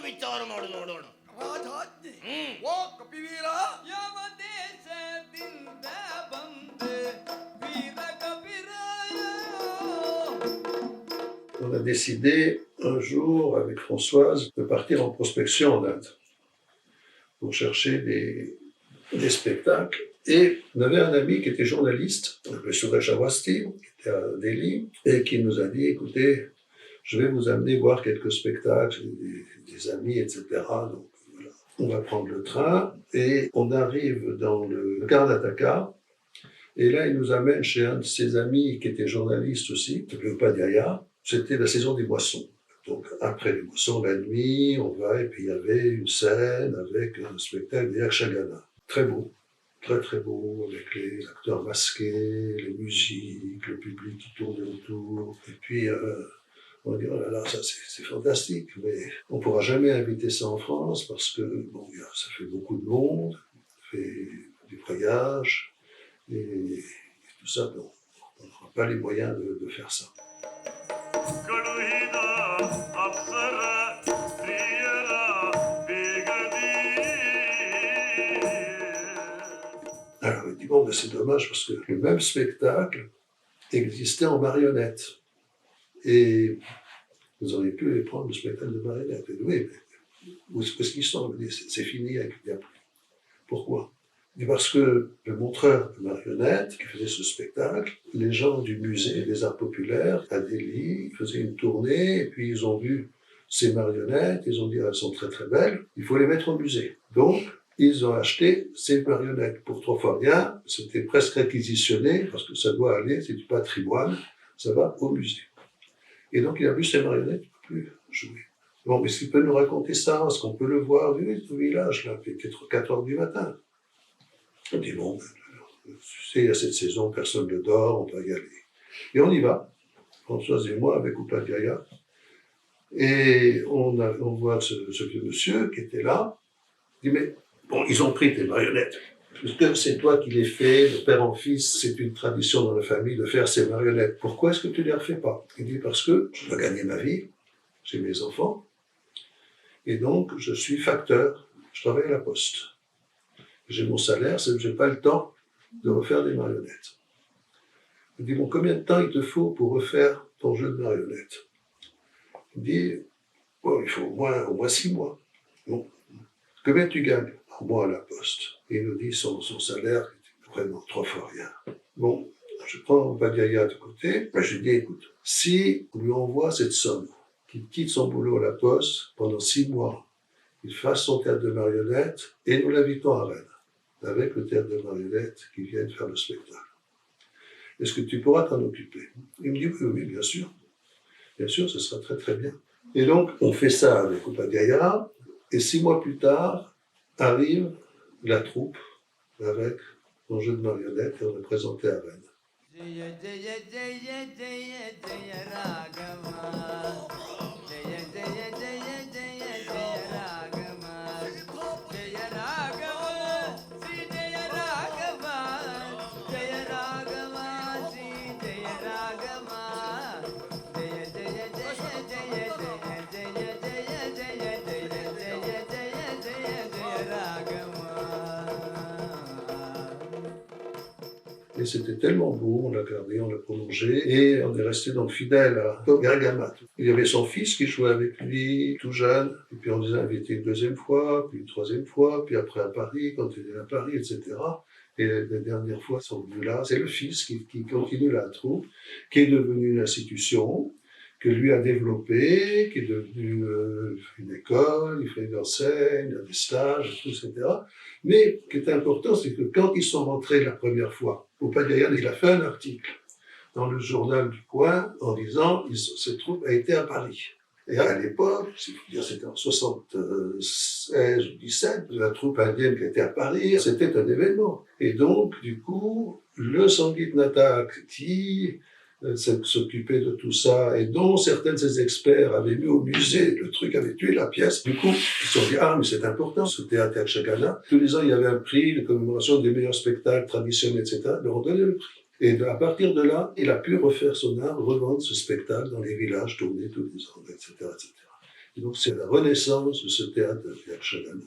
ವಿಚಾರ ಮಾಡು ನೋಡೋಣ. ರಾಜಾಜ್ಞೆ. ಹ್ಮ್. ಓ ಕಪಿವೀರ, ಯಾವ ದೇಶದಿಂದ ಬಂದೆ ವೀರ ಕಪಿರಾಯ. On a décidé un jour avec Françoise de partir en prospection en Inde pour chercher des spectacles. Et on avait un ami qui était journaliste, le Suresh Awasthi, qui était à Delhi, et qui nous a dit, écoutez, je vais vous amener voir quelques spectacles, des amis, etc. Donc voilà, on va prendre le train, et on arrive dans le Karnataka, et là il nous amène chez un de ses amis qui était journaliste aussi, le Upadhyaya. C'était la saison des moissons. Donc après les moissons, la nuit, on va, et puis il y avait une scène avec un spectacle de Yakshagana. Très beau. Très très beau, avec les acteurs masqués, les musiques, le public qui tourne autour. Et puis, on dit, oh là là, ça c'est fantastique, mais on ne pourra jamais inviter ça en France parce que bon, ça fait beaucoup de monde, ça fait du voyage, et tout ça, bon, on n'aura pas les moyens de faire ça. Alors il dit, bon, ben, c'est dommage parce que le même spectacle existait en marionnette. Et vous auriez pu les prendre le spectacle de marionnette. Et oui, mais où est-ce qu'ils sont? C'est fini avec les applis. Pourquoi? Et parce que le montreur de marionnettes qui faisait ce spectacle, les gens du musée des arts populaires à Delhi faisaient une tournée, et puis ils ont vu ces marionnettes, ils ont dit, elles sont très très belles, il faut les mettre au musée. Donc, ils ont acheté ces marionnettes pour 3 fois rien, c'était presque réquisitionné, parce que ça doit aller, c'est du patrimoine, ça va au musée. Et donc il a vu ces marionnettes, il ne peut plus jouer. Bon, mais est-ce qu'il peut nous raconter ça? Est-ce qu'on peut le voir au village, là, il était 4 heures du matin? On dit, bon, il y a cette saison, personne ne dort, on va y aller. Et on y va, Françoise et moi, avec Upadhyaya. Et on voit ce vieux monsieur qui était là. Il dit, mais bon, ils ont pris tes marionnettes. Parce que c'est toi qui les fais, de père en fils, c'est une tradition dans la famille de faire ces marionnettes. Pourquoi est-ce que tu ne les refais pas? Il dit, parce que je dois gagner ma vie, j'ai mes enfants, et donc je suis facteur, je travaille à la poste. J'ai mon salaire, je n'ai pas le temps de refaire des marionnettes. Il dit, bon, combien de temps il te faut pour refaire ton jeu de marionnettes? Il dit, bon, il faut au moins 6 mois. Bon. Combien tu gagnes? Un mois à la poste. Et il nous dit son salaire, vraiment 3 fois rien. Bon, je prends Upadhyaya de côté, je lui dis, écoute, si on lui envoie cette somme, qu'il quitte son boulot à la poste pendant 6 mois, qu'il fasse son théâtre de marionnettes, et nous l'invitons à Rennes, avec le théâtre de marionnettes qui vient de faire le spectacle. Est-ce que tu pourras t'en occuper? Il me dit, oui, oui, bien sûr. Bien sûr, ce sera très très bien. Et donc, on fait ça avec Upadhyaya, et 6 mois plus tard, arrive la troupe avec son jeu de marionnettes et on est présenté à Rennes. Jaya Jaya Jaya Jaya Jaya Raghava. Jaya Jaya Jaya Jaya Jaya Raghava. Jaya Raghava, Sri Jaya Raghava. Jaya Raghava, Sri Jaya Raghava. Jaya Jaya Jaya Jaya Jaya Jaya Jaya Jaya Jaya Jaya Jaya Jaya Jaya Raghava. Et c'était tellement beau, on l'a gardé, on l'a prolongé, et on est resté donc fidèle à Gargamat. Il y avait son fils qui jouait avec lui, tout jeune, et puis on les a invités une 2e fois, puis une 3e fois, puis après à Paris, quand il est à Paris, etc. Et les dernières fois sont venus là. C'est le fils qui continue la troupe, qui est devenu une institution, que lui a développé, qui est devenu une école, il fait des enseignes, il a des stages, etc. Mais ce qui est important, c'est que quand ils sont rentrés la première fois, Upadhyaya, il a fait un article dans le journal du coin en disant cette troupe a été à Paris. Et à l'époque, c'était en 76 ou 17, la troupe indienne qui était à Paris, c'était un événement. Et donc, du coup, le Sangeet Natak qui s'occuper de tout ça, et dont certains de ces experts avaient mis au musée, le truc avait tué la pièce. Du coup, ils se sont dit, ah, mais c'est important, ce théâtre Yakshagana. Tous les ans, il y avait un prix de commémoration des meilleurs spectacles traditionnels, etc. Leur ont donné le prix. Et à partir de là, il a pu refaire son art, revendre ce spectacle dans les villages, tourner tous les ans, etc., etc. Et donc c'est la renaissance de ce théâtre de Yakshagana.